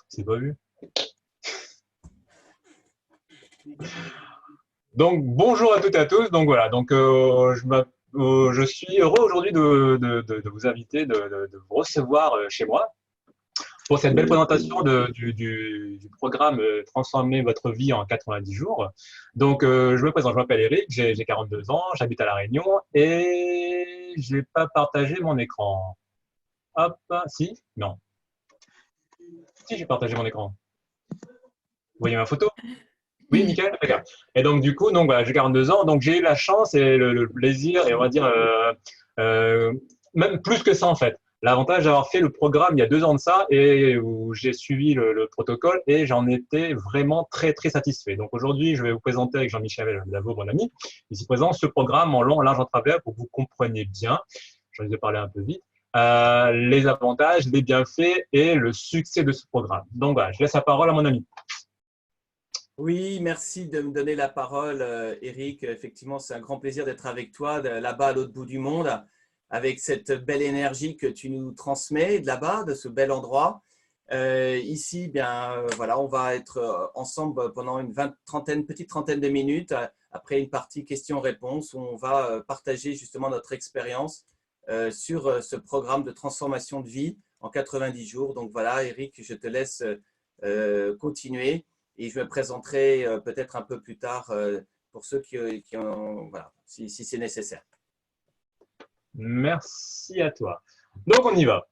C'est pas vu. Donc bonjour à toutes et à tous. Donc voilà. Donc je suis heureux aujourd'hui de vous inviter, de vous recevoir chez moi pour cette belle présentation du programme Transformer votre vie en 90 jours. Donc je me présente. Je m'appelle Eric. J'ai 42 ans. J'habite à La Réunion et je n'ai pas partagé mon écran. Hop, si, non. Si, j'ai partagé mon écran. Vous voyez ma photo? Oui, nickel. D'accord. Et donc, du coup, donc, voilà, j'ai 42 ans, donc j'ai eu la chance et le plaisir, et on va dire, euh, même plus que ça, en fait. L'avantage d'avoir fait le programme il y a 2 ans de ça, et où j'ai suivi le protocole, et j'en étais vraiment très, très satisfait. Donc, aujourd'hui, je vais vous présenter avec Jean-Michel Davo, mon ami, ici présent, ce programme en long, en large, en travers, pour que vous compreniez bien, j'en ai parlé un peu vite, les avantages, les bienfaits et le succès de ce programme. Donc, voilà, je laisse la parole à mon ami. Oui, merci de me donner la parole, Eric. Effectivement, c'est un grand plaisir d'être avec toi là-bas à l'autre bout du monde, avec cette belle énergie que tu nous transmets de là-bas, de ce bel endroit. Ici, bien, voilà, on va être ensemble pendant une petite trentaine de minutes, après une partie questions-réponses, où on va partager justement notre expérience sur ce programme de transformation de vie en 90 jours. Donc voilà, Eric, je te laisse continuer. Et je me présenterai peut-être un peu plus tard pour ceux qui ont, voilà, si c'est nécessaire. Merci à toi. Donc, on y va.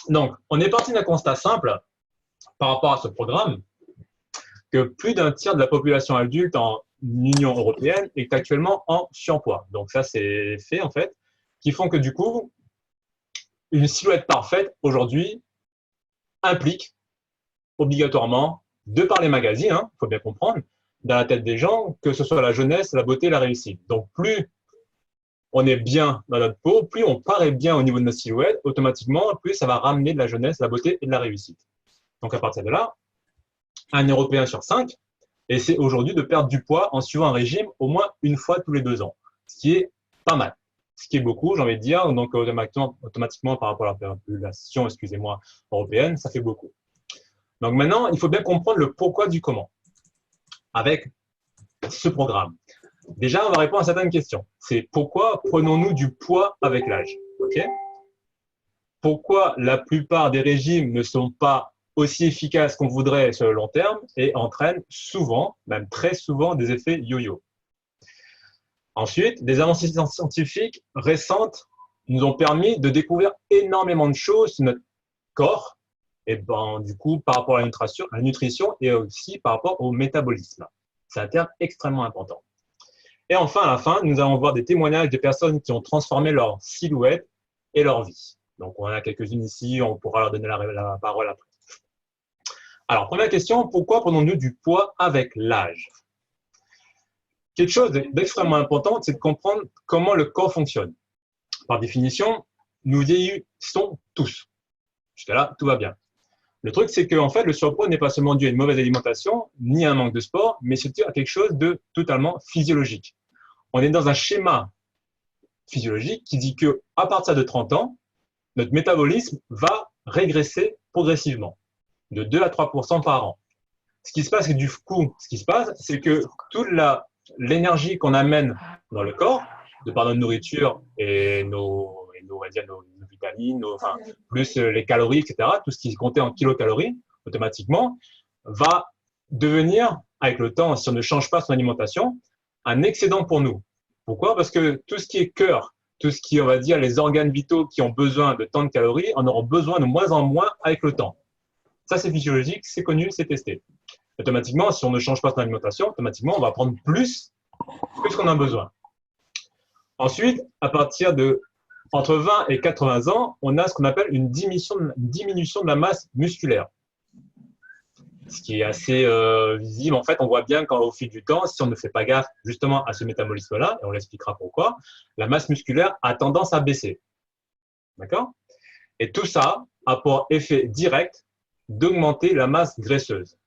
Donc, on est parti d'un constat simple par rapport à ce programme, que plus d'un tiers de la population adulte en Union européenne est actuellement en surpoids. Donc, ça, c'est fait, en fait, qui font que, du coup, une silhouette parfaite, aujourd'hui, implique obligatoirement, de par les magazines, il faut bien comprendre, dans la tête des gens, que ce soit la jeunesse, la beauté, la réussite. Donc, plus on est bien dans notre peau, plus on paraît bien au niveau de notre silhouette, automatiquement, plus ça va ramener de la jeunesse, de la beauté et de la réussite. Donc, à partir de là, un Européen sur 5 essaie aujourd'hui de perdre du poids en suivant un régime au moins une fois tous les 2 ans, ce qui est pas mal, ce qui est beaucoup, j'ai envie de dire. Donc, automatiquement par rapport à la population, excusez-moi, européenne, ça fait beaucoup. Donc maintenant, il faut bien comprendre le pourquoi du comment avec ce programme. Déjà, on va répondre à certaines questions. C'est pourquoi prenons-nous du poids avec l'âge, okay? Pourquoi la plupart des régimes ne sont pas aussi efficaces qu'on voudrait sur le long terme et entraînent souvent, même très souvent, des effets yo-yo. Ensuite, des avancées scientifiques récentes nous ont permis de découvrir énormément de choses sur notre corps, et ben, du coup, par rapport à la nutrition et aussi par rapport au métabolisme. C'est un terme extrêmement important. Et enfin, à la fin, nous allons voir des témoignages de personnes qui ont transformé leur silhouette et leur vie. Donc, on en a quelques-unes ici, on pourra leur donner la parole après. Alors, première question, pourquoi prenons-nous du poids avec l'âge? Quelque chose d'extrêmement important, c'est de comprendre comment le corps fonctionne. Par définition, nous vieillissons tous. Jusqu'à là, tout va bien. Le truc, c'est qu'en fait, le surpoids n'est pas seulement dû à une mauvaise alimentation, ni à un manque de sport, mais surtout à quelque chose de totalement physiologique. On est dans un schéma physiologique qui dit qu'à partir de 30 ans, notre métabolisme va régresser progressivement, de 2 à 3% par an. Ce qui se passe, c'est que toute l'énergie qu'on amène dans le corps, de par notre nourriture et nos vitamines, plus les calories, etc., tout ce qui est compté en kilocalories, automatiquement, va devenir, avec le temps, si on ne change pas son alimentation, un excédent pour nous. Pourquoi? Parce que tout ce qui est cœur, tout ce qui est, on va dire, les organes vitaux qui ont besoin de tant de calories, en auront besoin de moins en moins avec le temps. Ça, c'est physiologique, c'est connu, c'est testé. Automatiquement, si on ne change pas son alimentation, automatiquement, on va prendre plus qu'on a besoin. Ensuite, à partir de entre 20 et 80 ans, on a ce qu'on appelle une diminution de la masse musculaire. Ce qui est assez visible. En fait, on voit bien qu'au fil du temps, si on ne fait pas gaffe justement à ce métabolisme-là, et on l'expliquera pourquoi, la masse musculaire a tendance à baisser. D'accord? Et tout ça a pour effet direct d'augmenter la masse graisseuse.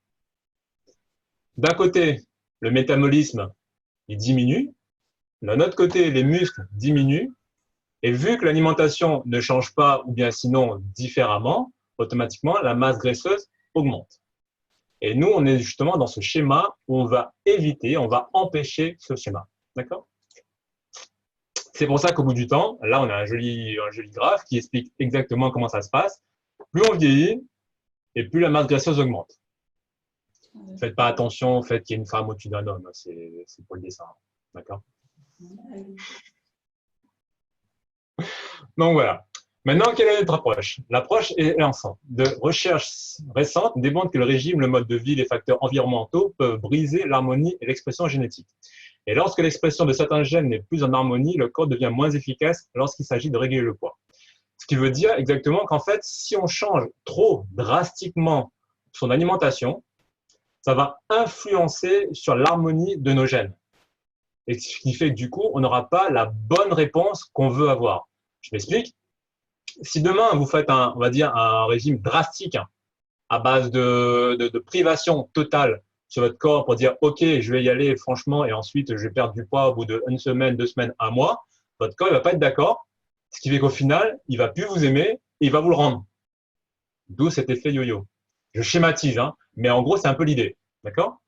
D'un côté, le métabolisme il diminue. D'un autre côté, les muscles diminuent. Et vu que l'alimentation ne change pas, ou bien sinon différemment, automatiquement, la masse graisseuse augmente. Et nous, on est justement dans ce schéma où on va éviter, on va empêcher ce schéma. D'accord? C'est pour ça qu'au bout du temps, là, on a un joli graphe qui explique exactement comment ça se passe. Plus on vieillit, et plus la masse graisseuse augmente. Faites pas attention au fait qu'il y ait une femme au-dessus d'un homme, c'est pour le dessin. D'accord? Donc voilà. Maintenant, quelle est notre approche? L'approche est l'ensemble de recherches récentes démontrent que le régime, le mode de vie, les facteurs environnementaux peuvent briser l'harmonie et l'expression génétique. Et lorsque l'expression de certains gènes n'est plus en harmonie, le corps devient moins efficace lorsqu'il s'agit de réguler le poids. Ce qui veut dire exactement qu'en fait, si on change trop drastiquement son alimentation, ça va influencer sur l'harmonie de nos gènes. Et ce qui fait que du coup, on n'aura pas la bonne réponse qu'on veut avoir. Je m'explique. Si demain, vous faites on va dire un régime drastique à base de privation totale sur votre corps pour dire « Ok, je vais y aller franchement et ensuite je vais perdre du poids au bout d'une semaine, 2 semaines, 1 mois », votre corps ne va pas être d'accord, ce qui fait qu'au final, il ne va plus vous aimer et il va vous le rendre. D'où cet effet yo-yo. Je schématise, hein, mais en gros, c'est un peu l'idée. D'accord?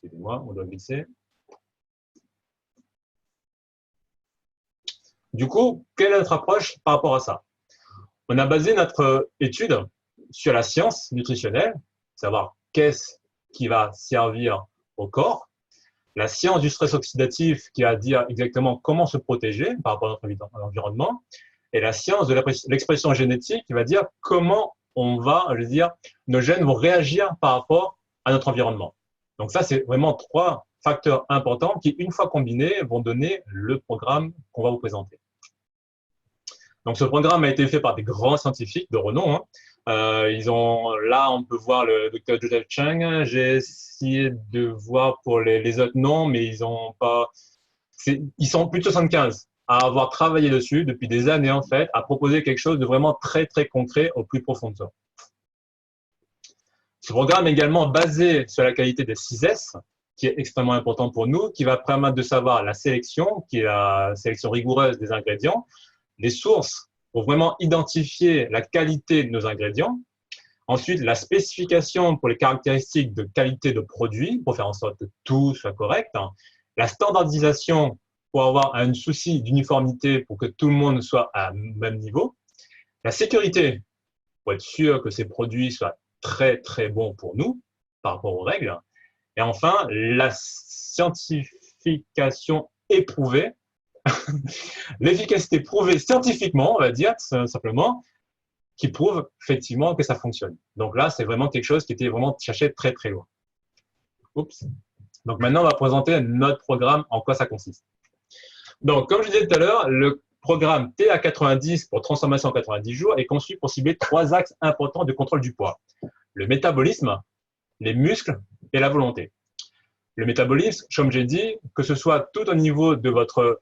Excusez-moi, on doit glisser. Du coup, quelle est notre approche par rapport à ça? On a basé notre étude sur la science nutritionnelle, savoir qu'est-ce qui va servir au corps, la science du stress oxydatif qui va dire exactement comment se protéger par rapport à notre environnement, et la science de l'expression génétique qui va dire comment on va, je veux dire, nos gènes vont réagir par rapport à notre environnement. Donc ça, c'est vraiment 3 facteurs importants qui, une fois combinés, vont donner le programme qu'on va vous présenter. Donc ce programme a été fait par des grands scientifiques de renom. Là, on peut voir le Dr Joseph Chang. J'ai essayé de voir pour les autres noms, mais ils sont plus de 75 à avoir travaillé dessus depuis des années en fait, à proposer quelque chose de vraiment très très concret au plus profond de soi. Ce programme est également basé sur la qualité des 6S, qui est extrêmement important pour nous, qui va permettre de savoir la sélection, qui est la sélection rigoureuse des ingrédients, les sources pour vraiment identifier la qualité de nos ingrédients. Ensuite, la spécification pour les caractéristiques de qualité de produit, pour faire en sorte que tout soit correct. La standardisation pour avoir un souci d'uniformité pour que tout le monde soit à même niveau. La sécurité, pour être sûr que ces produits soient très, très bons pour nous par rapport aux règles. Et enfin, la scientification éprouvée, l'efficacité prouvée scientifiquement, on va dire simplement, qui prouve effectivement que ça fonctionne. Donc là, c'est vraiment quelque chose qui était vraiment cherché très, très loin. Oups. Donc maintenant, on va présenter notre programme, en quoi ça consiste. Donc, comme je disais tout à l'heure, le programme TA90 pour transformation en 90 jours est conçu pour cibler 3 axes importants de contrôle du poids. Le métabolisme, les muscles et la volonté. Le métabolisme, comme j'ai dit, que ce soit tout au niveau de votre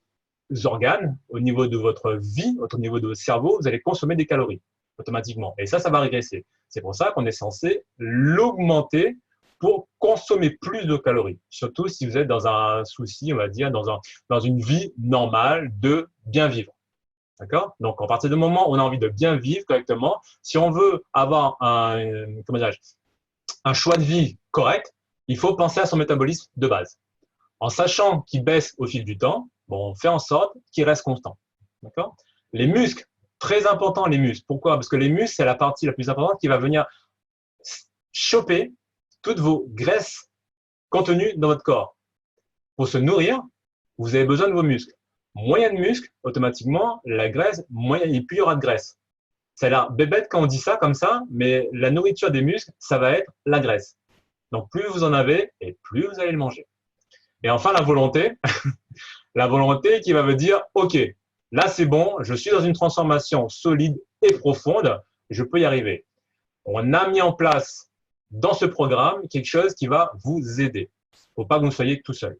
organes, au niveau de votre vie, au niveau de votre cerveau, vous allez consommer des calories automatiquement. Et ça va régresser. C'est pour ça qu'on est censé l'augmenter pour consommer plus de calories. Surtout si vous êtes dans un souci, on va dire, dans une vie normale de bien vivre. D'accord? Donc, à partir du moment où on a envie de bien vivre correctement, si on veut avoir un choix de vie correct, il faut penser à son métabolisme de base. En sachant qu'il baisse au fil du temps, on fait en sorte qu'il reste constant. D'accord? Les muscles, très important les muscles. Pourquoi? Parce que les muscles, c'est la partie la plus importante qui va venir choper toutes vos graisses contenues dans votre corps. Pour se nourrir, vous avez besoin de vos muscles. Moins il y a de muscles, automatiquement, la graisse, et plus il y aura de graisse. Ça a l'air bébête quand on dit ça comme ça, mais la nourriture des muscles, ça va être la graisse. Donc, plus vous en avez, et plus vous allez le manger. Et enfin, la volonté. La volonté qui va me dire, OK, là, c'est bon, je suis dans une transformation solide et profonde, je peux y arriver. On a mis en place dans ce programme quelque chose qui va vous aider. Il ne faut pas que vous soyez tout seul.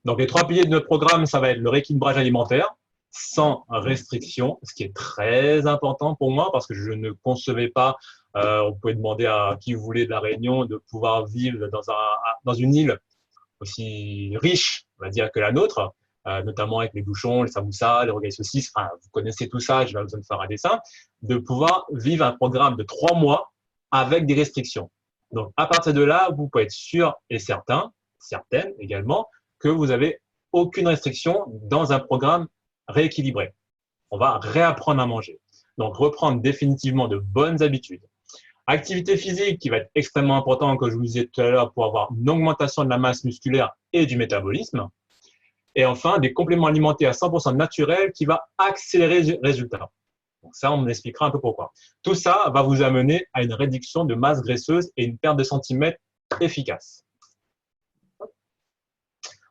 Donc, les 3 piliers de notre programme, ça va être le rééquilibrage alimentaire, sans restriction, ce qui est très important pour moi parce que je ne concevais pas, on pouvait demander à qui vous voulez de la Réunion de pouvoir vivre dans une île aussi riche, on va dire, que la nôtre, notamment avec les bouchons, les samoussas, les rogailles saucisses, enfin, vous connaissez tout ça, je vais besoin de faire un dessin, de pouvoir vivre un programme de 3 mois avec des restrictions. Donc, à partir de là, vous pouvez être sûr et certain, certaine également, que vous n'avez aucune restriction dans un programme rééquilibré. On va réapprendre à manger. Donc, reprendre définitivement de bonnes habitudes. Activité physique qui va être extrêmement importante, comme je vous disais tout à l'heure, pour avoir une augmentation de la masse musculaire et du métabolisme. Et enfin, des compléments alimentaires à 100% naturels qui va accélérer les résultats. Donc ça, on expliquera un peu pourquoi. Tout ça va vous amener à une réduction de masse graisseuse et une perte de centimètres efficace.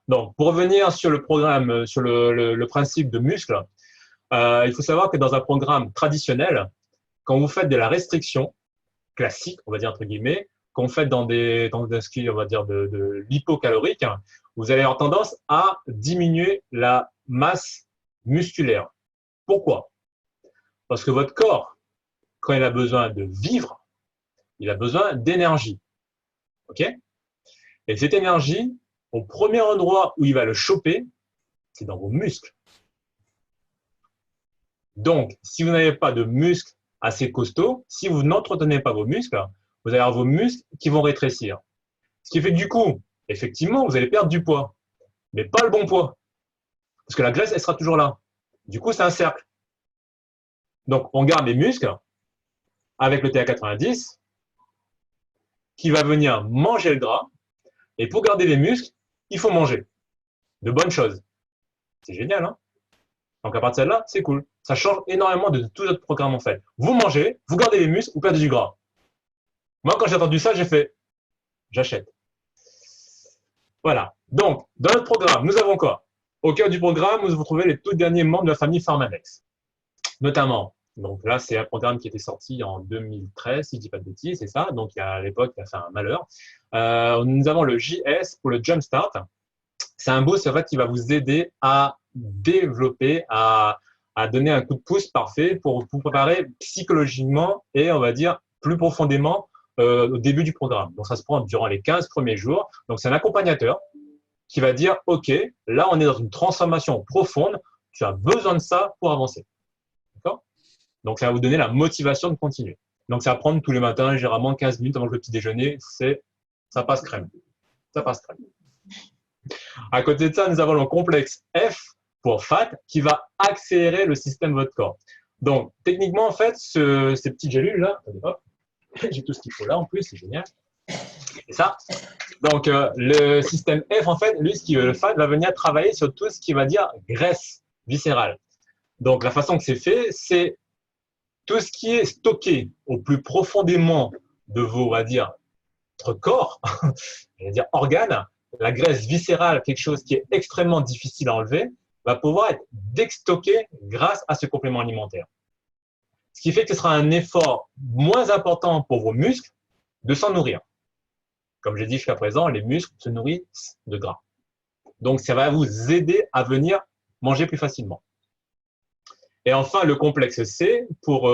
Donc, pour revenir sur le programme, sur le principe de muscle, il faut savoir que dans un programme traditionnel, quand vous faites de la restriction classique, on va dire entre guillemets, quand vous faites dans ce qui, on va dire, de l'hypocalorique, vous allez avoir tendance à diminuer la masse musculaire. Pourquoi? Parce que votre corps, quand il a besoin de vivre, il a besoin d'énergie. OK? Et cette énergie, au premier endroit où il va le choper, c'est dans vos muscles. Donc, si vous n'avez pas de muscles assez costauds, si vous n'entretenez pas vos muscles, vous allez avoir vos muscles qui vont rétrécir. Ce qui fait que du coup, effectivement, vous allez perdre du poids, mais pas le bon poids. Parce que la graisse, elle sera toujours là. Du coup, c'est un cercle. Donc, on garde les muscles avec le TA90 qui va venir manger le gras. Et pour garder les muscles, il faut manger de bonnes choses. C'est génial, hein? Donc, à partir de là, c'est cool. Ça change énormément de tout notre programme, en fait. Vous mangez, vous gardez les muscles, vous perdez du gras. Moi, quand j'ai entendu ça, j'ai fait, j'achète. Voilà. Donc, dans notre programme, nous avons quoi? Au cœur du programme, vous retrouvez les tout derniers membres de la famille Pharmanex. Notamment, donc là, c'est un programme qui était sorti en 2013, si je ne dis pas de bêtises, c'est ça. Donc, à l'époque, il a fait un malheur. Nous avons le JS pour le Jumpstart. C'est un boost en fait, qui va vous aider à développer, à donner un coup de pouce parfait pour vous préparer psychologiquement et, on va dire, plus profondément au début du programme. Donc, ça se prend durant les 15 premiers jours. Donc, c'est un accompagnateur qui va dire, OK, là, on est dans une transformation profonde. Tu as besoin de ça pour avancer. D'accord? Donc, ça va vous donner la motivation de continuer. Donc, ça va prendre tous les matins, généralement 15 minutes avant le petit déjeuner. Ça passe crème. Ça passe crème. À côté de ça, nous avons le complexe F pour FAT qui va accélérer le système de votre corps. Donc, techniquement, en fait, ces petites gélules-là, j'ai tout ce qu'il faut là en plus, c'est génial. C'est ça. Donc, le système F, en fait, lui, le FAT va venir travailler sur tout ce qui va dire graisse viscérale. Donc, la façon que c'est fait, c'est tout ce qui est stocké au plus profondément de vos, on va dire, votre corps, je vais dire organes, la graisse viscérale, quelque chose qui est extrêmement difficile à enlever, va pouvoir être déstocké grâce à ce complément alimentaire. Ce qui fait que ce sera un effort moins important pour vos muscles de s'en nourrir. Comme j'ai dit jusqu'à présent, les muscles se nourrissent de gras. Donc, ça va vous aider à venir manger plus facilement. Et enfin, le complexe C pour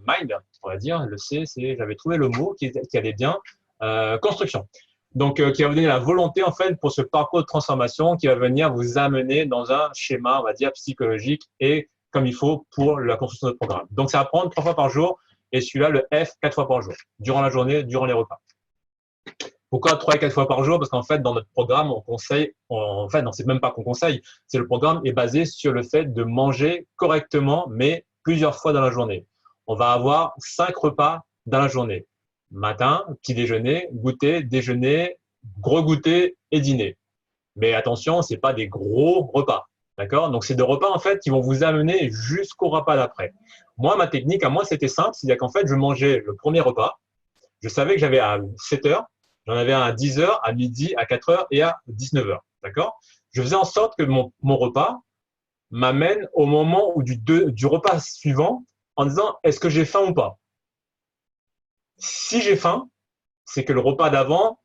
Mind, on va dire, le C, c'est, j'avais trouvé le mot qui allait bien, construction. Donc, qui va vous donner la volonté, en fait, pour ce parcours de transformation qui va venir vous amener dans un schéma, on va dire, psychologique et comme il faut pour la construction de votre programme. Donc, ça va prendre 3 fois par jour et celui-là, le F, 4 fois par jour, durant la journée, durant les repas. Pourquoi 3 et 4 fois par jour? Parce qu'en fait, dans notre programme, on conseille, en fait, non, c'est même pas qu'on conseille, c'est le programme est basé sur le fait de manger correctement, mais plusieurs fois dans la journée. On va avoir 5 repas dans la journée. Matin, petit déjeuner, goûter, déjeuner, gros goûter et dîner. Mais attention, c'est pas des gros repas. D'accord? Donc, c'est des repas, en fait, qui vont vous amener jusqu'au repas d'après. Moi, ma technique, à moi, c'était simple. C'est-à-dire qu'en fait, je mangeais le premier repas. Je savais que j'avais à 7 heures. J'en avais un à 10 heures, à midi, à 4 heures et à 19 heures. D'accord? Je faisais en sorte que mon repas m'amène au moment où du repas suivant en disant, est-ce que j'ai faim ou pas? Si j'ai faim, c'est que le repas d'avant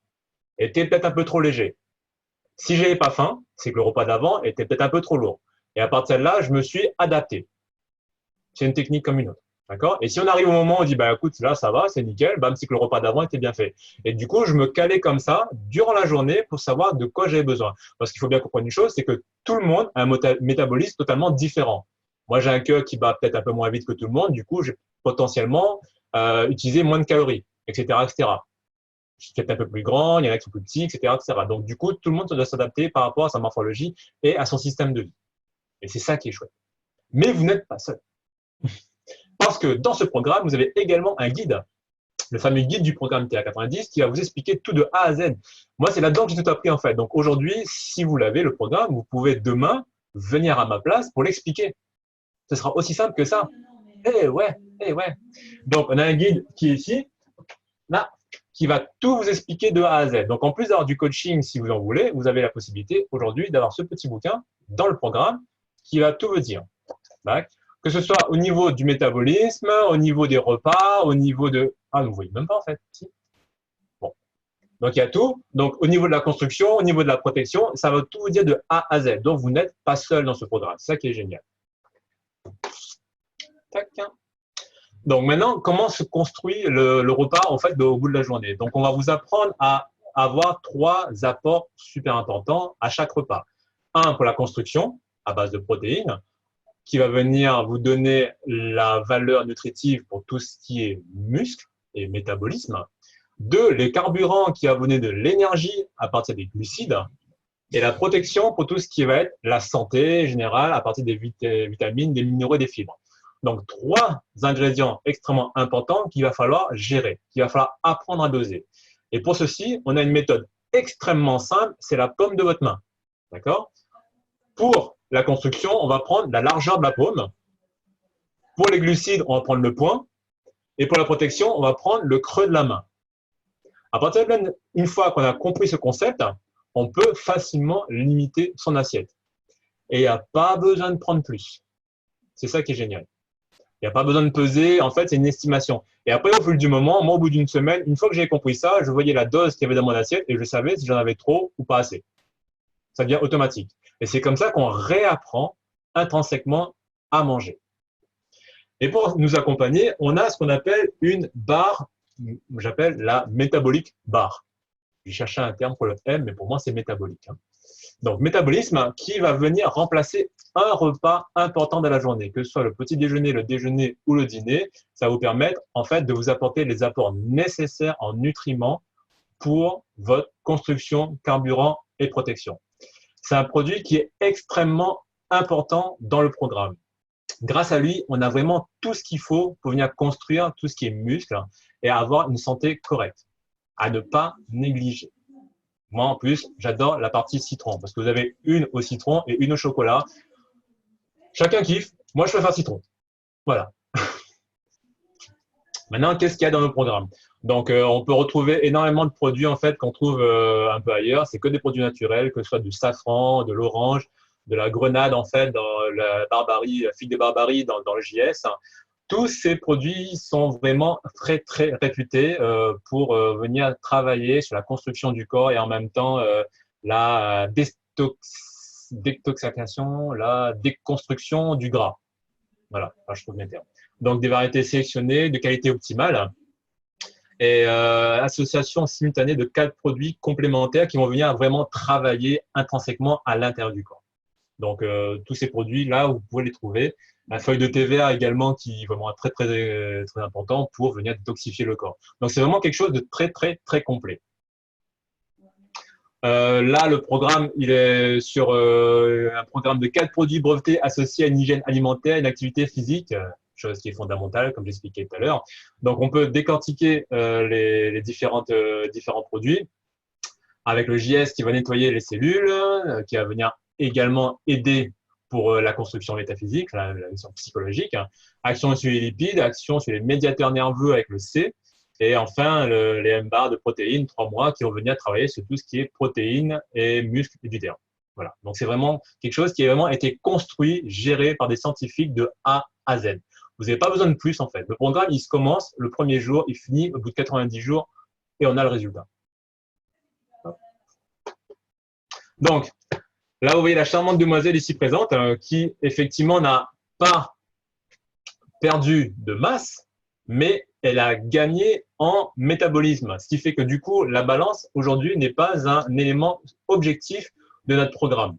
était peut-être un peu trop léger. Si j'avais pas faim, c'est que le repas d'avant était peut-être un peu trop lourd. Et à partir de là, je me suis adapté. C'est une technique comme une autre. D'accord? Et si on arrive au moment où on dit, bah, écoute, là, ça va, c'est nickel, bam, c'est que le repas d'avant était bien fait. Et du coup, je me calais comme ça durant la journée pour savoir de quoi j'avais besoin. Parce qu'il faut bien comprendre une chose, c'est que tout le monde a un métabolisme totalement différent. Moi, j'ai un cœur qui bat peut-être un peu moins vite que tout le monde, du coup, j'ai potentiellement utilisé moins de calories, etc., etc. Je suis peut-être un peu plus grand, il y en a qui sont plus petits, etc., etc. Donc, du coup, tout le monde doit s'adapter par rapport à sa morphologie et à son système de vie. Et c'est ça qui est chouette. Mais vous n'êtes pas seul. Parce que dans ce programme, vous avez également un guide, le fameux guide du programme TA90 qui va vous expliquer tout de A à Z. Moi, c'est là-dedans que j'ai tout appris en fait. Donc aujourd'hui, si vous l'avez, le programme, vous pouvez demain venir à ma place pour l'expliquer. Ce sera aussi simple que ça. Eh ouais, eh ouais. Donc on a un guide qui est ici, là, qui va tout vous expliquer de A à Z. Donc en plus d'avoir du coaching, si vous en voulez, vous avez la possibilité aujourd'hui d'avoir ce petit bouquin dans le programme qui va tout vous dire. Que ce soit au niveau du métabolisme, au niveau des repas, au niveau de… Ah, vous ne voyez même pas en fait. Si. Bon. Donc, il y a tout. Donc, au niveau de la construction, au niveau de la protection, ça va tout vous dire de A à Z. Donc, vous n'êtes pas seul dans ce programme. C'est ça qui est génial. Tac. Donc, maintenant, comment se construit le repas en fait au bout de la journée? Donc, on va vous apprendre à avoir 3 apports super importants à chaque repas. Un pour la construction, à base de protéines, qui va venir vous donner la valeur nutritive pour tout ce qui est muscle et métabolisme. 2, les carburants qui va vous donner de l'énergie à partir des glucides. Et la protection pour tout ce qui va être la santé générale à partir des vitamines, des minéraux et des fibres. Donc, 3 ingrédients extrêmement importants qu'il va falloir gérer, qu'il va falloir apprendre à doser. Et pour ceci, on a une méthode extrêmement simple, c'est la paume de votre main. D'accord? Pour la construction, on va prendre la largeur de la paume. Pour les glucides, on va prendre le poing. Et pour la protection, on va prendre le creux de la main. À partir de là, une fois qu'on a compris ce concept, on peut facilement limiter son assiette. Et il n'y a pas besoin de prendre plus. C'est ça qui est génial. Il n'y a pas besoin de peser. En fait, c'est une estimation. Et après, au fil du moment, moi, au bout d'une semaine, une fois que j'ai compris ça, je voyais la dose qu'il y avait dans mon assiette et je savais si j'en avais trop ou pas assez. Ça devient automatique. Et c'est comme ça qu'on réapprend intrinsèquement à manger. Et pour nous accompagner, on a ce qu'on appelle une barre, j'appelle la métabolique bar. J'ai cherché un terme pour le M, mais pour moi, c'est métabolique. Donc, métabolisme qui va venir remplacer un repas important de la journée, que ce soit le petit déjeuner, le déjeuner ou le dîner. Ça va vous permettre, en fait, de vous apporter les apports nécessaires en nutriments pour votre construction, carburant et protection. C'est un produit qui est extrêmement important dans le programme. Grâce à lui, on a vraiment tout ce qu'il faut pour venir construire tout ce qui est muscle et avoir une santé correcte, à ne pas négliger. Moi, en plus, j'adore la partie citron parce que vous avez une au citron et une au chocolat. Chacun kiffe. Moi, je préfère citron. Voilà. Maintenant, qu'est-ce qu'il y a dans le programme? Donc, on peut retrouver énormément de produits en fait qu'on trouve un peu ailleurs. C'est que des produits naturels, que ce soit du safran, de l'orange, de la grenade en fait, dans la barbarie, la figue de barbarie dans le JS. Tous ces produits sont vraiment très, très réputés pour venir travailler sur la construction du corps et en même temps la détoxication, la déconstruction du gras. Voilà, enfin, je trouve mes termes. Donc, des variétés sélectionnées de qualité optimale et association simultanée de 4 produits complémentaires qui vont venir vraiment travailler intrinsèquement à l'intérieur du corps. Donc, tous ces produits-là, vous pouvez les trouver. La feuille de TVA également qui est vraiment très, très, très important pour venir détoxifier le corps. Donc, c'est vraiment quelque chose de très, très, très complet. Là, le programme, il est sur un programme de 4 produits brevetés associés à une hygiène alimentaire et une activité physique, chose qui est fondamentale, comme j'expliquais tout à l'heure. Donc, on peut décortiquer les différents produits avec le JS qui va nettoyer les cellules, qui va venir également aider pour la construction métaphysique, la vision psychologique, action sur les lipides, action sur les médiateurs nerveux avec le C, et enfin les M-bars de protéines, 3 mois, qui vont venir travailler sur tout ce qui est protéines et muscles et du terme. Voilà. Donc c'est vraiment quelque chose qui a vraiment été construit, géré par des scientifiques de A à Z. Vous n'avez pas besoin de plus en fait. Le programme, il se commence le premier jour, il finit au bout de 90 jours et on a le résultat. Donc, là, vous voyez la charmante demoiselle ici présente qui, effectivement, n'a pas perdu de masse, mais elle a gagné en métabolisme. Ce qui fait que du coup, la balance aujourd'hui n'est pas un élément objectif de notre programme.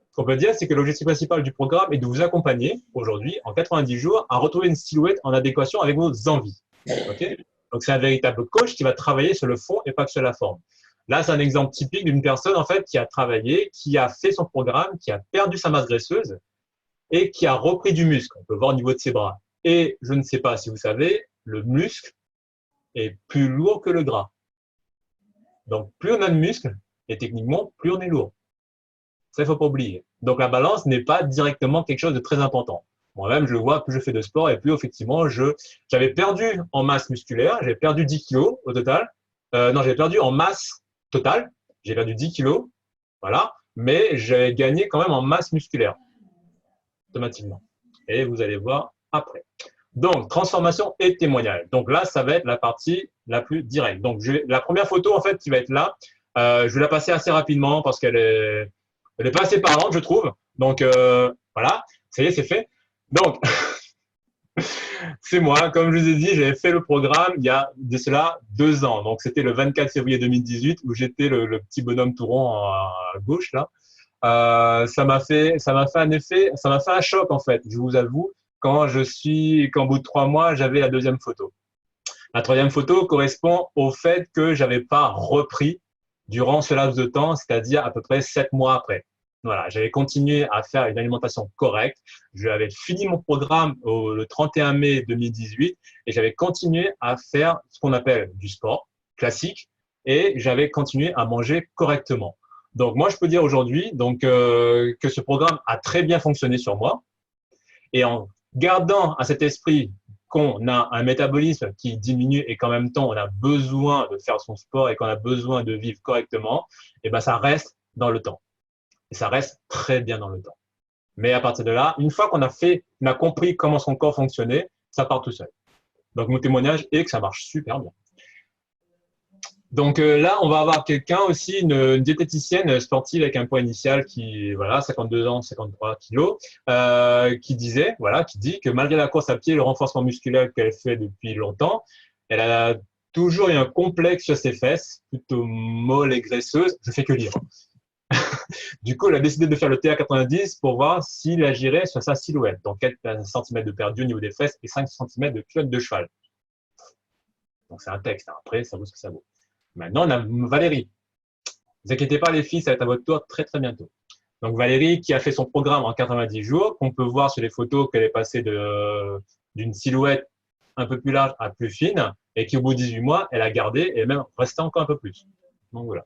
Ce qu'on peut dire, c'est que l'objectif principal du programme est de vous accompagner aujourd'hui, en 90 jours, à retrouver une silhouette en adéquation avec vos envies. Okay, donc, c'est un véritable coach qui va travailler sur le fond et pas que sur la forme. Là, c'est un exemple typique d'une personne en fait qui a travaillé, qui a fait son programme, qui a perdu sa masse graisseuse et qui a repris du muscle. On peut voir au niveau de ses bras. Et je ne sais pas si vous savez, le muscle est plus lourd que le gras. Donc, plus on a de muscle, et techniquement, plus on est lourd. Ça, il ne faut pas oublier. Donc, la balance n'est pas directement quelque chose de très important. Moi-même, je le vois, plus je fais de sport et plus, effectivement, j'avais perdu en masse musculaire, j'ai perdu 10 kilos au total. Non, j'ai perdu en masse totale, j'ai perdu 10 kilos, voilà, mais j'ai gagné quand même en masse musculaire, automatiquement. Et vous allez voir après. Donc, transformation et témoignage. Donc là, ça va être la partie la plus directe. Donc, la première photo, en fait, qui va être là, je vais la passer assez rapidement parce qu'elle est pas assez parlante, je trouve. Donc, voilà, ça y est, c'est fait. Donc, c'est moi, comme je vous ai dit, j'avais fait le programme il y a de cela 2 ans. Donc, c'était le 24 février 2018 où j'étais le petit bonhomme tout rond à gauche, là. Ça m'a fait un effet, ça m'a fait un choc, en fait, je vous avoue, qu'au bout de 3 mois, j'avais la deuxième photo. La troisième photo correspond au fait que j'avais pas repris durant ce laps de temps, c'est-à-dire à peu près 7 mois après. Voilà, j'avais continué à faire une alimentation correcte. J'avais fini mon programme le 31 mai 2018 et j'avais continué à faire ce qu'on appelle du sport classique et j'avais continué à manger correctement. Donc moi, je peux dire aujourd'hui que ce programme a très bien fonctionné sur moi et en gardant à cet esprit qu'on a un métabolisme qui diminue et qu'en même temps on a besoin de faire son sport et qu'on a besoin de vivre correctement, et ben ça reste dans le temps. Et ça reste très bien dans le temps. Mais à partir de là, une fois qu'on a compris comment son corps fonctionnait, ça part tout seul. Donc mon témoignage est que ça marche super bien. Donc là, on va avoir quelqu'un aussi, une diététicienne sportive avec un poids initial qui, voilà, 52 ans, 53 kilos, qui dit que malgré la course à pied, le renforcement musculaire qu'elle fait depuis longtemps, elle a toujours eu un complexe sur ses fesses, plutôt molles et graisseuses. Je fais que lire. Du coup, elle a décidé de faire le TA90 pour voir s'il agirait sur sa silhouette. Donc, 4 cm de perdu au niveau des fesses et 5 cm de culotte de cheval. Donc, c'est un texte. Après, ça vaut ce que ça vaut. Maintenant, on a Valérie. Ne vous inquiétez pas, les filles, ça va être à votre tour très, très bientôt. Donc, Valérie, qui a fait son programme en 90 jours, qu'on peut voir sur les photos qu'elle est passée d'une silhouette un peu plus large à plus fine, et qui, au bout de 18 mois, elle a gardé et même resté encore un peu plus. Donc, voilà.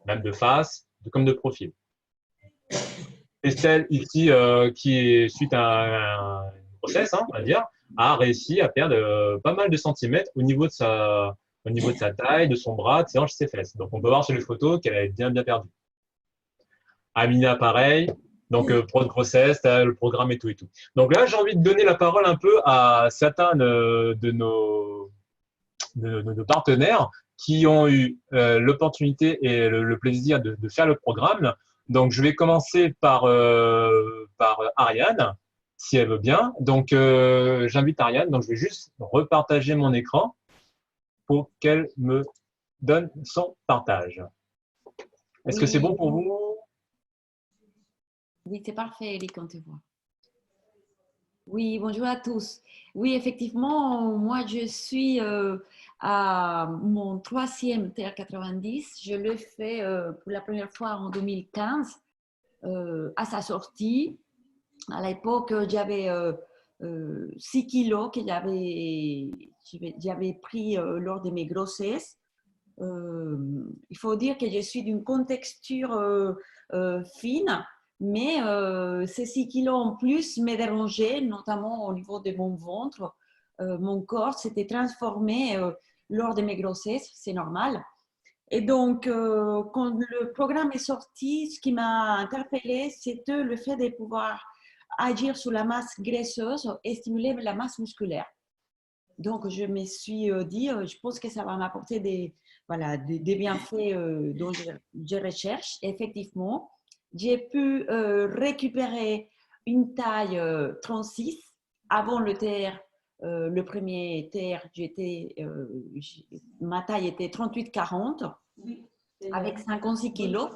Même de face, comme de profil. Estelle, ici, qui est suite à un grossesse, on va dire, a réussi à perdre pas mal de centimètres au niveau de sa taille, de son bras, de ses hanches, de ses fesses. Donc, on peut voir sur les photos qu'elle a bien, bien perdu. Amina, pareil. Donc, pro de grossesse, le programme et tout et tout. Donc là, j'ai envie de donner la parole un peu à certains de nos partenaires qui ont eu l'opportunité et le plaisir de faire le programme. Donc, je vais commencer par Ariane, si elle veut bien. Donc, j'invite Ariane. Donc, je vais juste repartager mon écran pour qu'elle me donne son partage. Est-ce que c'est bon pour vous? Oui, c'est parfait, Eric, on te voit. Oui, bonjour à tous. Oui, effectivement, moi, je suis à mon 3e TR90. Je l'ai fait pour la première fois en 2015, à sa sortie. À l'époque, j'avais 6 kilos que j'avais pris lors de mes grossesses. Il faut dire que je suis d'une contexture fine, mais ces 6 kilos en plus me dérangeaient, notamment au niveau de mon ventre. Mon corps s'était transformé lors de mes grossesses, c'est normal. Et donc, quand le programme est sorti, ce qui m'a interpellée, c'était le fait de pouvoir agir sur la masse graisseuse et stimuler la masse musculaire. Donc, je me suis dit, je pense que ça va m'apporter des bienfaits dont je recherche. Effectivement, j'ai pu récupérer une taille 36 avant le TR, le premier TR, ma taille était 38-40 avec 56 kilos.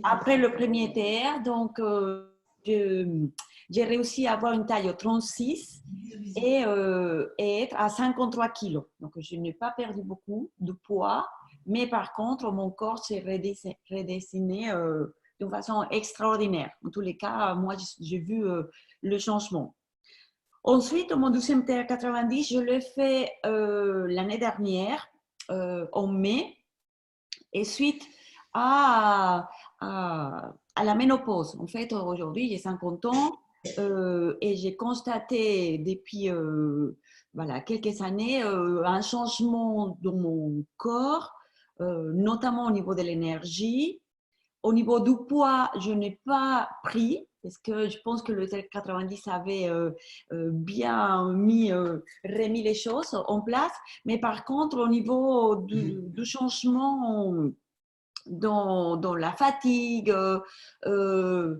Après le premier TR, donc j'ai réussi à avoir une taille 36 et être à 53 kilos. Donc, je n'ai pas perdu beaucoup de poids, mais par contre, mon corps s'est redessiné d'une façon extraordinaire. En tous les cas, moi, j'ai vu le changement. Ensuite, mon deuxième TR 90, je l'ai fait l'année dernière, en mai, et suite à la ménopause. En fait, aujourd'hui, j'ai 50 ans et j'ai constaté depuis voilà, quelques années un changement dans mon corps, notamment au niveau de l'énergie. Au niveau du poids, je n'ai pas pris parce que je pense que le TR90 avait bien remis les choses en place. Mais par contre, au niveau du changement dans la fatigue, je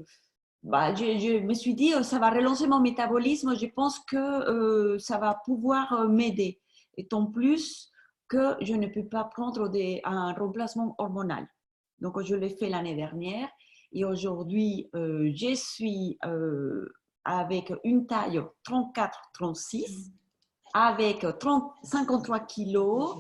me suis dit, ça va relancer mon métabolisme. Je pense que ça va pouvoir m'aider. Et en plus que je ne peux pas prendre un remplacement hormonal. Donc, je l'ai fait l'année dernière. Et aujourd'hui, je suis avec une taille 34-36, avec 53 kilos.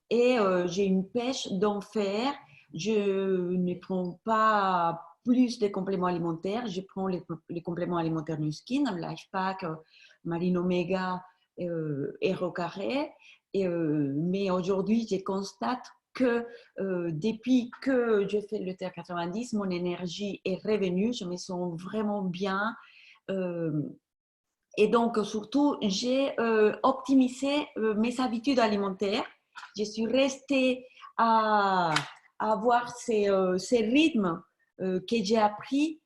Et j'ai une pêche d'enfer. Je ne prends pas plus de compléments alimentaires. Je prends les compléments alimentaires Nuskin, Lifepack, Marine Omega, Hero Carré. Mais aujourd'hui, je constate que depuis que je fais le TR90, mon énergie est revenue. Je me sens vraiment bien. Et donc, surtout, j'ai optimisé mes habitudes alimentaires. Je suis restée à avoir ces rythmes que j'ai appris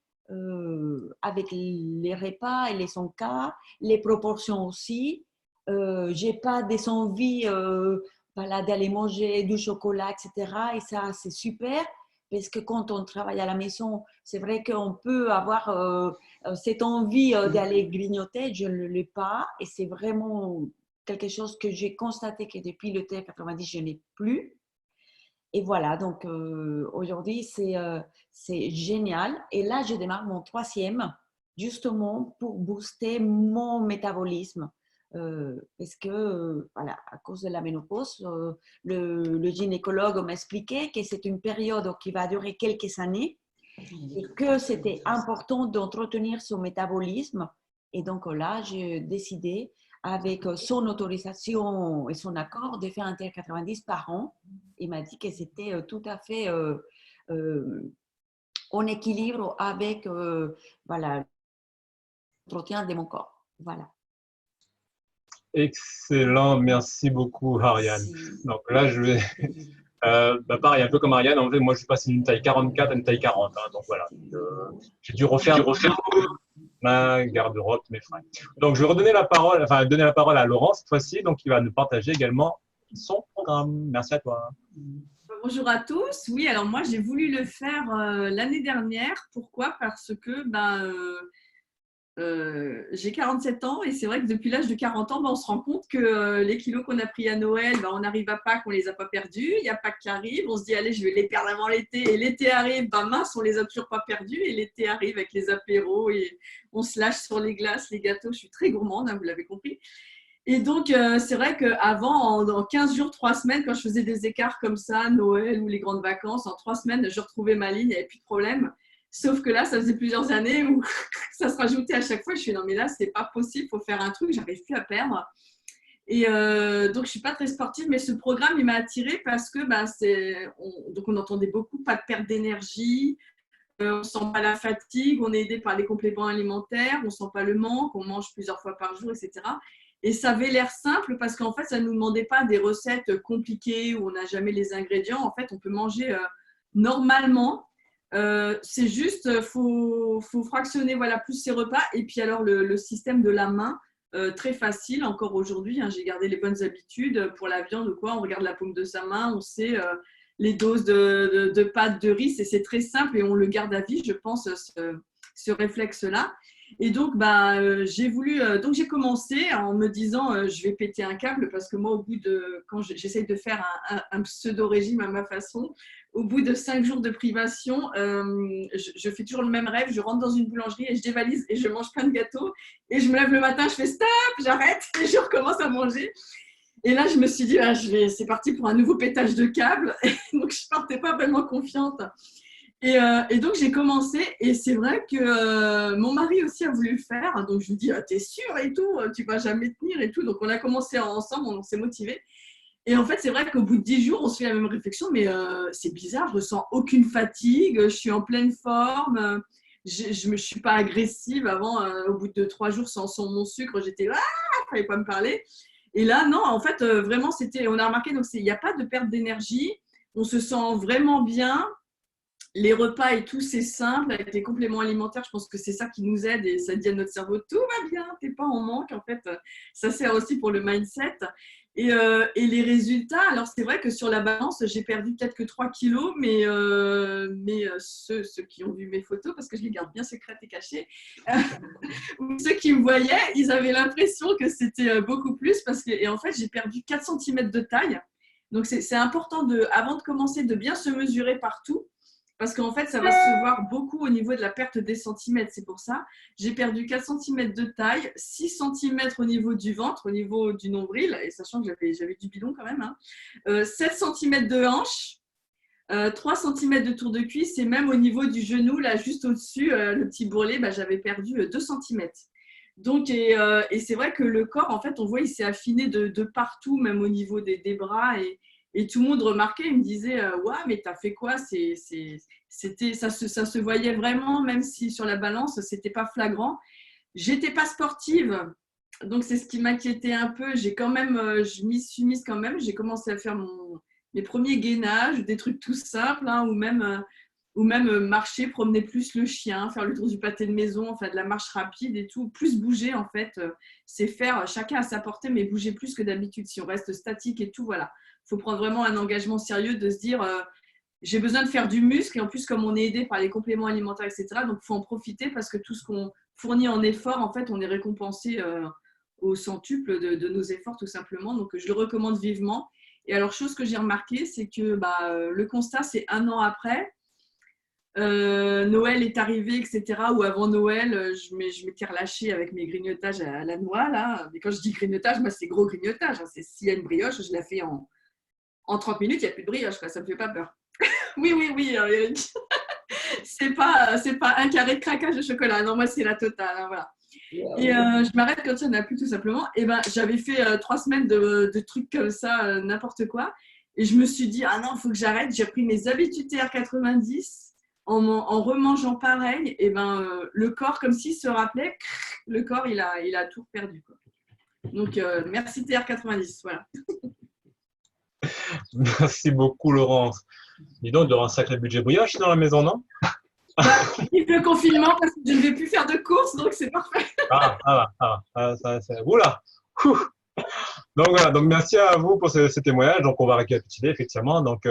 avec les repas et les encas, les proportions aussi. Je n'ai pas des envies voilà, d'aller manger du chocolat, etc. Et ça, c'est super. Parce que quand on travaille à la maison, c'est vrai qu'on peut avoir cette envie d'aller grignoter. Je ne l'ai pas. Et c'est vraiment quelque chose que j'ai constaté que depuis le TR90, je n'ai plus. Et voilà, donc aujourd'hui, c'est génial. Et là, je démarre mon troisième, justement pour booster mon métabolisme. Parce que, voilà, à cause de la ménopause, le gynécologue m'a expliqué que c'est une période qui va durer quelques années et que c'était important d'entretenir son métabolisme. Et donc là, j'ai décidé, avec son autorisation et son accord, de faire un TR90 par an. Il m'a dit que c'était tout à fait en équilibre avec voilà, l'entretien de mon corps. Voilà. Excellent, merci beaucoup, Ariane. Donc là, je vais. Pareil, un peu comme Ariane, en fait, moi je suis passé d'une taille 44 à une taille 40. Hein, donc voilà. J'ai dû refaire ma garde-robe, mes fringues. Donc je vais redonner la parole, enfin donner la parole à Laurent cette fois-ci, donc il va nous partager également son programme. Merci à toi. Bonjour à tous. Oui, alors moi j'ai voulu le faire l'année dernière. Pourquoi? Parce que j'ai 47 ans et c'est vrai que depuis l'âge de 40 ans, on se rend compte que les kilos qu'on a pris à Noël, on n'arrive à Pâques, on ne les a pas perdus. Il y a Pâques qui arrive, on se dit allez, je vais les perdre avant l'été. Et l'été arrive, mince, on les a toujours pas perdus. Et l'été arrive avec les apéros et on se lâche sur les glaces, les gâteaux. Je suis très gourmande, hein, vous l'avez compris. Et donc, c'est vrai qu'avant, en 15 jours, 3 semaines, quand je faisais des écarts comme ça, Noël ou les grandes vacances, en 3 semaines, je retrouvais ma ligne, il n'y avait plus de problème. Sauf que là, ça faisait plusieurs années où ça se rajoutait à chaque fois. Je suis non, mais là, c'est pas possible, il faut faire un truc, j'arrive plus à perdre. Et donc, je suis pas très sportive, mais ce programme, il m'a attirée parce que donc on entendait beaucoup, pas de perte d'énergie, on sent pas la fatigue, on est aidé par les compléments alimentaires, on sent pas le manque, on mange plusieurs fois par jour, etc. Et ça avait l'air simple parce qu'en fait, ça ne nous demandait pas des recettes compliquées où on n'a jamais les ingrédients. En fait, on peut manger normalement. C'est juste, faut fractionner voilà, plus ses repas. Et puis alors, le système de la main, très facile encore aujourd'hui. Hein, j'ai gardé les bonnes habitudes pour la viande ou quoi. On regarde la paume de sa main, on sait les doses de pâtes, de riz. Et c'est très simple et on le garde à vie, je pense, ce réflexe-là. Et donc, donc j'ai commencé en me disant, je vais péter un câble parce que moi, quand j'essaye de faire un pseudo-régime à ma façon, au bout de 5 jours de privation, je fais toujours le même rêve. Je rentre dans une boulangerie et je dévalise et je mange plein de gâteaux. Et je me lève le matin, je fais stop, j'arrête et je recommence à manger. Et là, je me suis dit, c'est parti pour un nouveau pétage de câble. Et donc, je partais pas vraiment confiante. Et donc, j'ai commencé. Et c'est vrai que mon mari aussi a voulu le faire. Donc, je lui dis, t'es sûre et tout, tu vas jamais tenir et tout. Donc, on a commencé ensemble, on s'est motivés. Et en fait, c'est vrai qu'au bout de 10 jours, on se fait la même réflexion, mais c'est bizarre, je ressens aucune fatigue, je suis en pleine forme, je ne suis pas agressive. Avant, au bout de 3 jours, sans mon sucre, j'étais là, il ne fallait pas me parler. Et là, non, en fait, vraiment, on a remarqué, donc il n'y a pas de perte d'énergie, on se sent vraiment bien. Les repas et tout, c'est simple, avec les compléments alimentaires, je pense que c'est ça qui nous aide et ça dit à notre cerveau, tout va bien, t'es pas en manque. En fait, ça sert aussi pour le mindset. Et les résultats, alors c'est vrai que sur la balance, j'ai perdu peut-être que 3 kilos, mais ceux qui ont vu mes photos, parce que je les garde bien secrètes et cachées, ou ceux qui me voyaient, ils avaient l'impression que c'était beaucoup plus, et en fait, j'ai perdu 4 cm de taille. Donc, c'est important, avant de commencer, de bien se mesurer partout. Parce qu'en fait, ça va se voir beaucoup au niveau de la perte des centimètres. C'est pour ça. J'ai perdu 4 cm de taille, 6 cm au niveau du ventre, au niveau du nombril, et sachant que j'avais du bidon quand même. 7 cm de hanche, 3 cm de tour de cuisse, et même au niveau du genou, là, juste au-dessus, le petit bourrelet, j'avais perdu 2 cm. Donc, et c'est vrai que le corps, en fait, on voit, il s'est affiné de partout, même au niveau des bras. Et tout le monde remarquait, il me disait ouais, mais t'as fait quoi? Ça se voyait vraiment, même si sur la balance, c'était pas flagrant. J'étais pas sportive, donc c'est ce qui m'inquiétait un peu. Je m'y suis mise quand même. J'ai commencé à faire mes premiers gainages, des trucs tout simples, hein, ou même marcher, promener plus le chien, faire le tour du pâté de maison, faire de la marche rapide et tout, plus bouger en fait. C'est faire chacun à sa portée, mais bouger plus que d'habitude. Si on reste statique et tout, voilà. Il faut prendre vraiment un engagement sérieux de se dire j'ai besoin de faire du muscle, et en plus comme on est aidé par les compléments alimentaires, etc. Donc il faut en profiter parce que tout ce qu'on fournit en effort, en fait, on est récompensé au centuple de nos efforts tout simplement. Donc je le recommande vivement. Et alors, chose que j'ai remarqué, c'est que le constat, c'est 1 an après. Noël est arrivé, etc. Ou avant Noël, je m'étais relâchée avec mes grignotages à la noix, là. Mais quand je dis grignotage, moi, c'est gros grignotage. Hein. S'il y a une brioche, je la fais en 30 minutes, il n'y a plus de brioche, quoi. Ça ne me fait pas peur. Oui, Eric. C'est pas un carré de craquage de chocolat. Non, moi, c'est la totale. Hein, voilà. Et je m'arrête quand il n'y en a plus, tout simplement. Et j'avais fait 3 semaines de trucs comme ça, n'importe quoi. Et je me suis dit, ah non, il faut que j'arrête. J'ai pris mes habitudes TR90 en remangeant pareil. Et le corps, comme s'il se rappelait, le corps, il a tout perdu, quoi. Donc, merci TR90. Voilà. Merci beaucoup, Laurence. Dis donc, il y aura un sacré budget brioche dans la maison, non? Il le confinement parce que je ne vais plus faire de courses, donc c'est parfait. Oula. Donc voilà, donc merci à vous pour ce témoignage. Donc on va récapituler effectivement. Donc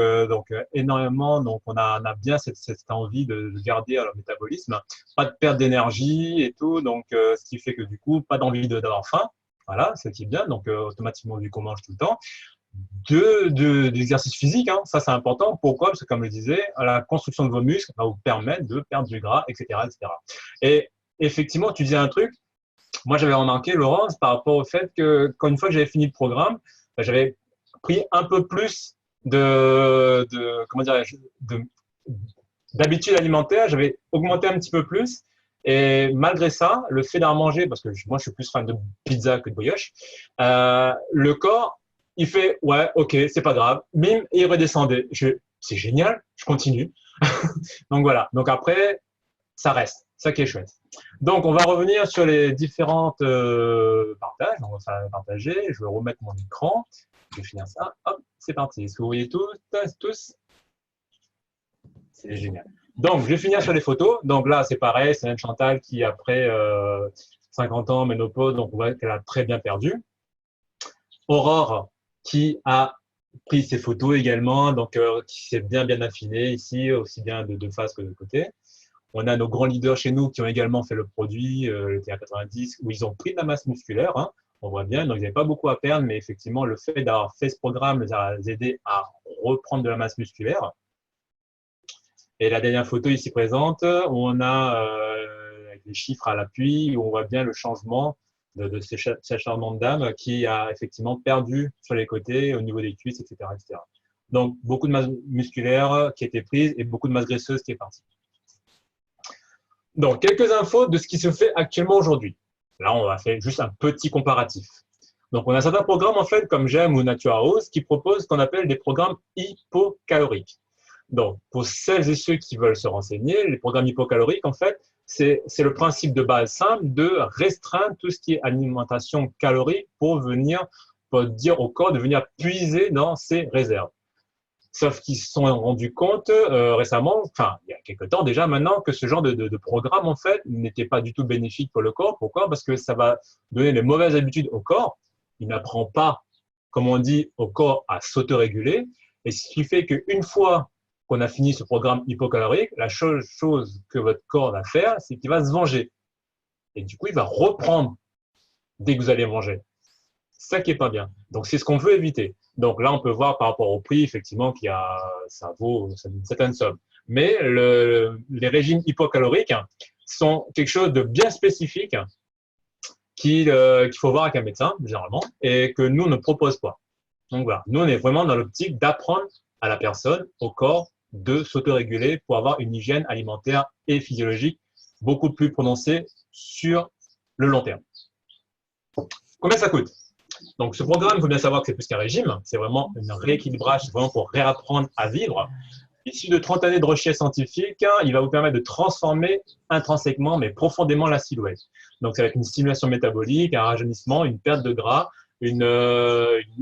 énormément. Donc on a bien cette envie de garder le métabolisme, pas de perte d'énergie et tout. Donc ce qui fait que du coup pas d'envie d'avoir faim. Voilà, c'est qui est bien. Donc automatiquement vu qu'on mange tout le temps. D'exercice physique, hein. Ça c'est important. Pourquoi? Parce que comme je le disais, la construction de vos muscles va vous permettre de perdre du gras, etc., etc. Et effectivement, tu disais un truc. Moi, j'avais remarqué, Laurence, par rapport au fait que quand une fois que j'avais fini le programme, j'avais pris un peu plus comment dirais-je, d'habitude alimentaire. J'avais augmenté un petit peu plus. Et malgré ça, le fait d'en manger, parce que moi, je suis plus fan de pizza que de brioche, le corps, il fait, ouais, ok, c'est pas grave. Bim, et il redescendait. C'est génial, je continue. Donc voilà. Donc après, ça reste. Ça qui est chouette. Donc, on va revenir sur les différentes partages. On va faire partager. Je vais remettre mon écran. Je vais finir ça. Hop, c'est parti. Est-ce que vous voyez tous? C'est génial. Donc, je vais finir sur les photos. Donc là, c'est pareil. C'est même Chantal qui, après 50 ans, ménopause, donc on voit qu'elle a très bien perdu. Aurore qui a pris ses photos également, donc qui s'est bien affinée ici, aussi bien de face que de côté. On a nos grands leaders chez nous qui ont également fait le produit, le TA90, où ils ont pris de la masse musculaire. Hein, on voit bien, donc ils n'avaient pas beaucoup à perdre, mais effectivement, le fait d'avoir fait ce programme les a aidés à reprendre de la masse musculaire. Et la dernière photo ici présente, où on a avec les chiffres à l'appui, où on voit bien le changement de ces charmants de dame qui a effectivement perdu sur les côtés, au niveau des cuisses, etc., etc. Donc, beaucoup de masse musculaire qui a été prise et beaucoup de masse graisseuse qui est partie. Donc, quelques infos de ce qui se fait actuellement aujourd'hui. Là, on va faire juste un petit comparatif. Donc, on a certains programmes, en fait, comme GEM ou Nature House, qui proposent ce qu'on appelle des programmes hypocaloriques. Donc, pour celles et ceux qui veulent se renseigner, les programmes hypocaloriques, en fait, c'est le principe de base simple de restreindre tout ce qui est alimentation calorique pour dire au corps de venir puiser dans ses réserves. Sauf qu'ils se sont rendus compte récemment, enfin, il y a quelques temps déjà maintenant, que ce genre de programme, en fait, n'était pas du tout bénéfique pour le corps. Pourquoi? Parce que ça va donner les mauvaises habitudes au corps. Il n'apprend pas, comme on dit, au corps à s'autoréguler. Et ce qui fait qu'une fois qu'on a fini ce programme hypocalorique, la seule chose que votre corps va faire, c'est qu'il va se venger. Et du coup, il va reprendre dès que vous allez manger. C'est ça qui n'est pas bien. Donc, c'est ce qu'on veut éviter. Donc là, on peut voir par rapport au prix, effectivement, ça vaut une certaine somme. Mais les régimes hypocaloriques sont quelque chose de bien spécifique qu'il faut voir avec un médecin, généralement, et que nous ne propose pas. Donc voilà, nous, on est vraiment dans l'optique d'apprendre à la personne, au corps, de s'autoréguler pour avoir une hygiène alimentaire et physiologique beaucoup plus prononcée sur le long terme. Combien ça coûte? Donc, ce programme, il faut bien savoir que c'est plus qu'un régime. C'est vraiment un rééquilibrage, c'est vraiment pour réapprendre à vivre. Issu de 30 années de recherche scientifique, il va vous permettre de transformer intrinsèquement, mais profondément la silhouette. Donc, ça va être une stimulation métabolique, un rajeunissement, une perte de gras, une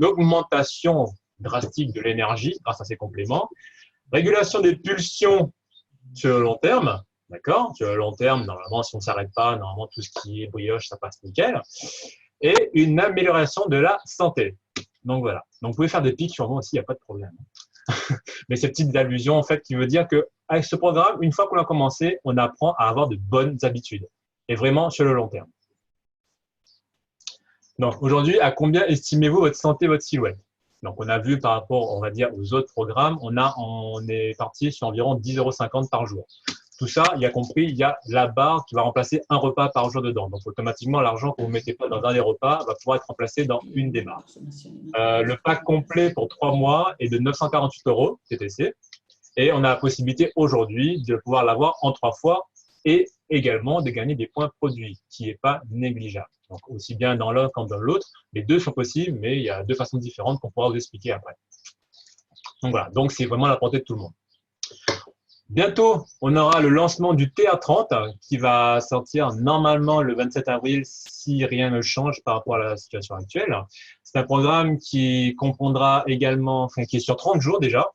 augmentation drastique de l'énergie grâce à ces compléments, régulation des pulsions sur le long terme. D'accord? Sur le long terme, normalement, si on ne s'arrête pas, normalement, tout ce qui est brioche, ça passe nickel. Et une amélioration de la santé. Donc voilà. Donc vous pouvez faire des pics sur moi aussi, il n'y a pas de problème. Mais ces petites allusions, en fait, qui veut dire qu'avec ce programme, une fois qu'on a commencé, on apprend à avoir de bonnes habitudes. Et vraiment sur le long terme. Donc aujourd'hui, à combien estimez-vous votre santé, votre silhouette? Donc on a vu par rapport, on va dire, aux autres programmes, on est parti sur environ 10,50 € par jour. Tout ça, il y a compris, il y a la barre qui va remplacer un repas par jour dedans. Donc, automatiquement, l'argent que vous ne mettez pas dans un des repas va pouvoir être remplacé dans une des barres. Le pack complet pour 3 mois est de 948 € TTC. Et on a la possibilité aujourd'hui de pouvoir l'avoir en 3 fois et également de gagner des points produits, qui n'est pas négligeable. Donc, aussi bien dans l'un que dans l'autre, les deux sont possibles, mais il y a deux façons différentes qu'on pourra vous expliquer après. Donc, voilà. Donc, c'est vraiment à la portée de tout le monde. Bientôt, on aura le lancement du TA30 qui va sortir normalement le 27 avril si rien ne change par rapport à la situation actuelle. C'est un programme qui comprendra également, enfin qui est sur 30 jours déjà,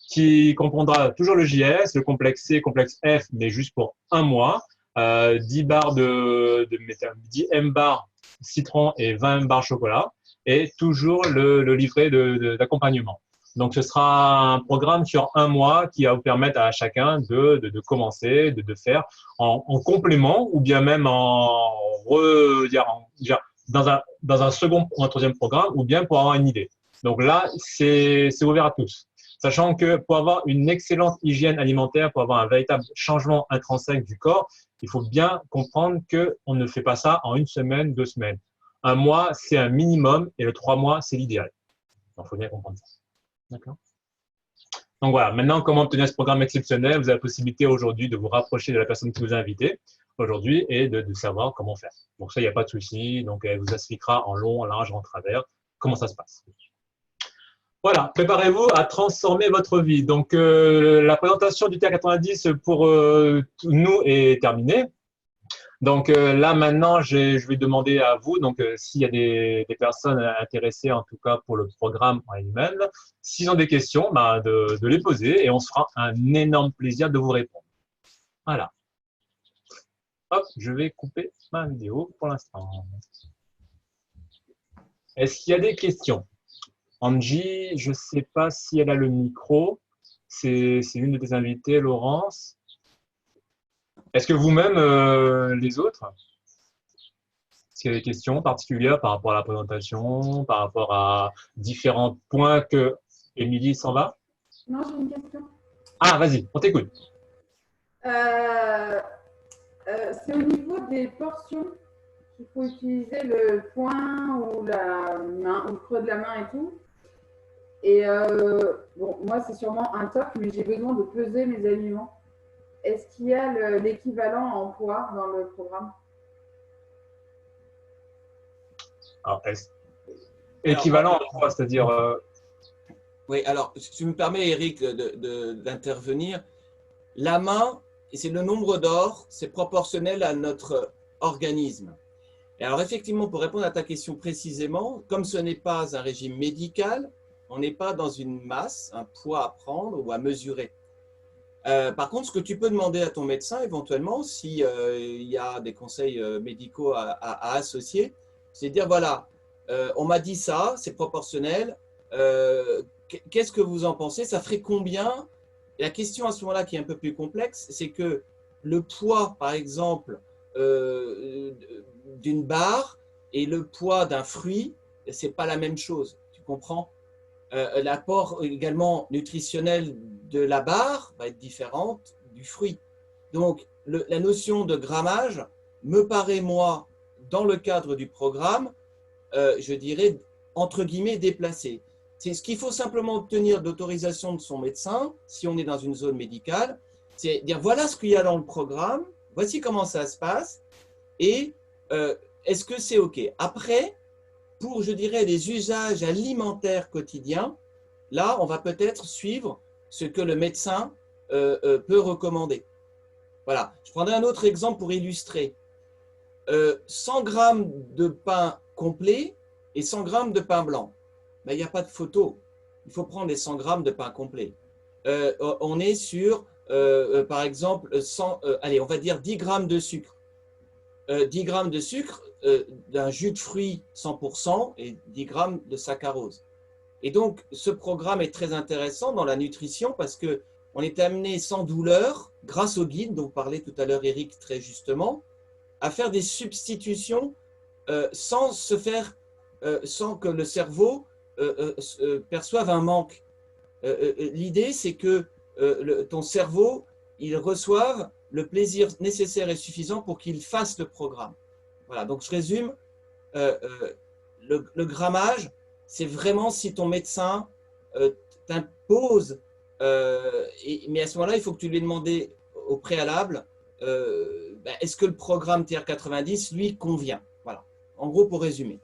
qui comprendra toujours le JS, le complexe C, complexe F, mais juste pour un mois, 10 barres 10 M bars citron et 20 M bars chocolat, et toujours le livret d'accompagnement. Donc, ce sera un programme sur un mois qui va vous permettre à chacun de commencer, de faire en complément ou bien même dans un second ou un troisième programme ou bien pour avoir une idée. Donc là, c'est ouvert à tous. Sachant que pour avoir une excellente hygiène alimentaire, pour avoir un véritable changement intrinsèque du corps, il faut bien comprendre qu'on ne fait pas ça en 1 semaine, 2 semaines. Un mois, c'est un minimum et le 3 mois, c'est l'idéal. Donc, il faut bien comprendre ça. D'accord. Donc voilà, maintenant, comment obtenir ce programme exceptionnel? Vous avez la possibilité aujourd'hui de vous rapprocher de la personne qui vous a invité aujourd'hui et de savoir comment faire. Donc ça, il n'y a pas de souci. Donc, elle vous expliquera en long, en large, en travers comment ça se passe. Voilà, préparez-vous à transformer votre vie. Donc, la présentation du TA90 pour nous est terminée. Donc là, maintenant, je vais demander à vous, donc s'il y a des personnes intéressées, en tout cas pour le programme en lui-même, s'ils ont des questions, de les poser et on se fera un énorme plaisir de vous répondre. Voilà. Hop, je vais couper ma vidéo pour l'instant. Est-ce qu'il y a des questions? Angie, je ne sais pas si elle a le micro. C'est une de tes invitées, Laurence. Est-ce que vous-même, les autres, est-ce qu'il y a des questions particulières par rapport à la présentation, par rapport à différents points que Émilie s'en va? Non, j'ai une question. Ah, vas-y, on t'écoute. C'est au niveau des portions qu'il faut utiliser le poing ou la main, ou le creux de la main et tout. Et bon, moi, c'est sûrement un top, mais j'ai besoin de peser mes aliments. Est-ce qu'il y a l'équivalent en poids dans le programme? Alors, équivalent en quoi? C'est-à-dire, Oui, alors, si tu me permets, Eric, d'intervenir, la main, c'est le nombre d'or, c'est proportionnel à notre organisme. Et alors, effectivement, pour répondre à ta question précisément, comme ce n'est pas un régime médical, on n'est pas dans une masse, un poids à prendre ou à mesurer. Par contre, ce que tu peux demander à ton médecin, éventuellement, s'il y a des conseils médicaux à associer, c'est de dire, voilà, on m'a dit ça, c'est proportionnel, qu'est-ce que vous en pensez? Ça ferait combien? La question à ce moment-là qui est un peu plus complexe, c'est que le poids, par exemple, d'une barre et le poids d'un fruit, ce n'est pas la même chose, tu comprends? L'apport également nutritionnel de la barre va être différente du fruit. Donc, la notion de grammage me paraît, moi, dans le cadre du programme, je dirais, entre guillemets, déplacée. C'est ce qu'il faut simplement obtenir d'autorisation de son médecin, si on est dans une zone médicale, c'est dire voilà ce qu'il y a dans le programme, voici comment ça se passe, et est-ce que c'est OK? Après, pour, je dirais, les usages alimentaires quotidiens, là, on va peut-être suivre ce que le médecin peut recommander. Voilà. Je prendrai un autre exemple pour illustrer. 100 grammes de pain complet et 100 grammes de pain blanc. Ben, il n'y a pas de photo. Il faut prendre les 100 grammes de pain complet. On est sur, par exemple, 100, allez, on va dire 10 grammes de sucre. 10 grammes de sucre d'un jus de fruits 100% et 10 grammes de saccharose. Et donc, ce programme est très intéressant dans la nutrition parce qu'on est amené sans douleur, grâce au guide dont parlait tout à l'heure Eric très justement, à faire des substitutions sans que le cerveau perçoive un manque. L'idée, c'est que ton cerveau, il reçoive le plaisir nécessaire et suffisant pour qu'il fasse le programme. Voilà, donc je résume, le grammage, c'est vraiment si ton médecin t'impose, mais à ce moment-là, il faut que tu lui aies demandé au préalable, est-ce que le programme TR90 lui convient? Voilà, en gros pour résumer.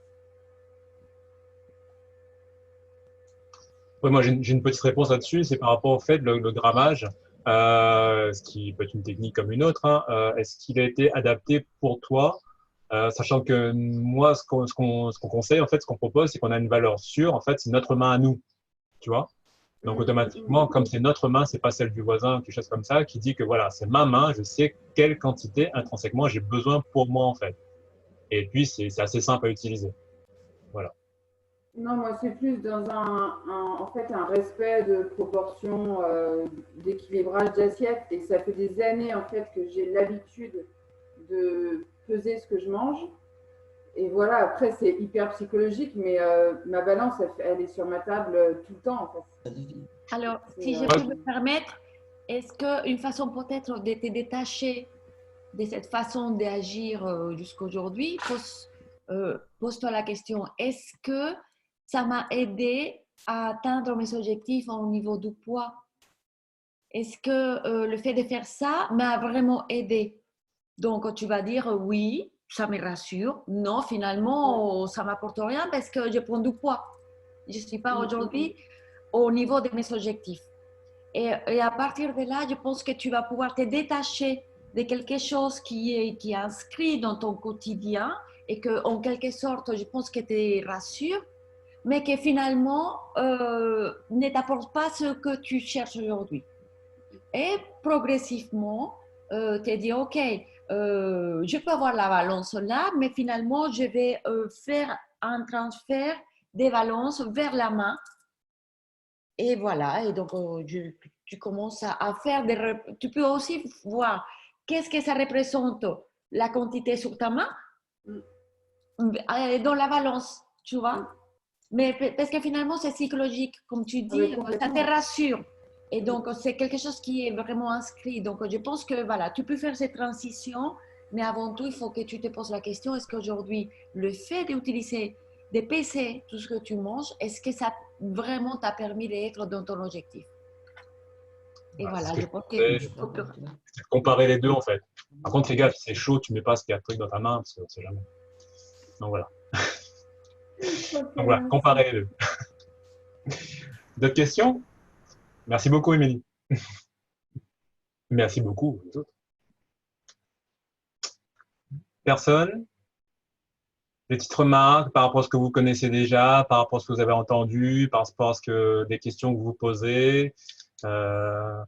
ouais, moi j'ai une petite réponse là-dessus, c'est par rapport au fait, le grammage, ce qui peut être une technique comme une autre, hein, est-ce qu'il a été adapté pour toi? Sachant que moi, ce qu'on conseille, en fait, ce qu'on propose, c'est qu'on a une valeur sûre. En fait, c'est notre main à nous, tu vois. Donc, automatiquement, comme c'est notre main, c'est pas celle du voisin, quelque chose comme ça, qui dit que voilà, c'est ma main, je sais quelle quantité intrinsèquement j'ai besoin pour moi, en fait. Et puis, c'est assez simple à utiliser. Voilà. Non, moi, c'est plus dans en fait, un respect de proportion, d'équilibrage d'assiette. Et ça fait des années, en fait, que j'ai l'habitude de peser ce que je mange. Et voilà, après, c'est hyper psychologique, mais ma balance, elle est sur ma table tout le temps, en fait. Alors, si je Ouais. peux me permettre, est-ce qu'une façon peut-être de te détacher de cette façon d'agir jusqu'à aujourd'hui, pose-toi la question, est-ce que ça m'a aidé à atteindre mes objectifs au niveau du poids? Est-ce que le fait de faire ça m'a vraiment aidé? Donc, tu vas dire oui, ça me rassure. Non, finalement, ça ne m'apporte rien parce que je prends du poids. Je ne suis pas aujourd'hui au niveau de mes objectifs. Et à partir de là, je pense que tu vas pouvoir te détacher de quelque chose qui est inscrit dans ton quotidien et que, en quelque sorte, je pense que te rassure, mais que finalement ne t'apporte pas ce que tu cherches aujourd'hui. Et progressivement, te dis, OK, je peux avoir la balance là, mais finalement, je vais faire un transfert des balances vers la main. Et voilà, et donc tu commences à faire des... Tu peux aussi voir qu'est-ce que ça représente la quantité sur ta main dans la balance, tu vois. Mais parce que finalement, c'est psychologique, comme tu dis, ça te rassure. Et donc, c'est quelque chose qui est vraiment inscrit. Donc, je pense que voilà, tu peux faire cette transition, mais avant tout, il faut que tu te poses la question, est-ce qu'aujourd'hui, le fait d'utiliser, de peser tout ce que tu manges, est-ce que ça vraiment t'a permis d'être dans ton objectif? Et voilà, je pense que c'est comparer les deux en fait. Par contre, fais gaffe, si c'est chaud, tu mets pas ce qu'il y a de truc dans ta main, parce que c'est jamais. Donc voilà. Donc voilà, comparer les deux. D'autres questions? Merci beaucoup, Émilie. Merci beaucoup aux autres. Personne? Des petites remarques par rapport à ce que vous connaissez déjà, par rapport à ce que vous avez entendu, par rapport à des questions que vous posez? Non.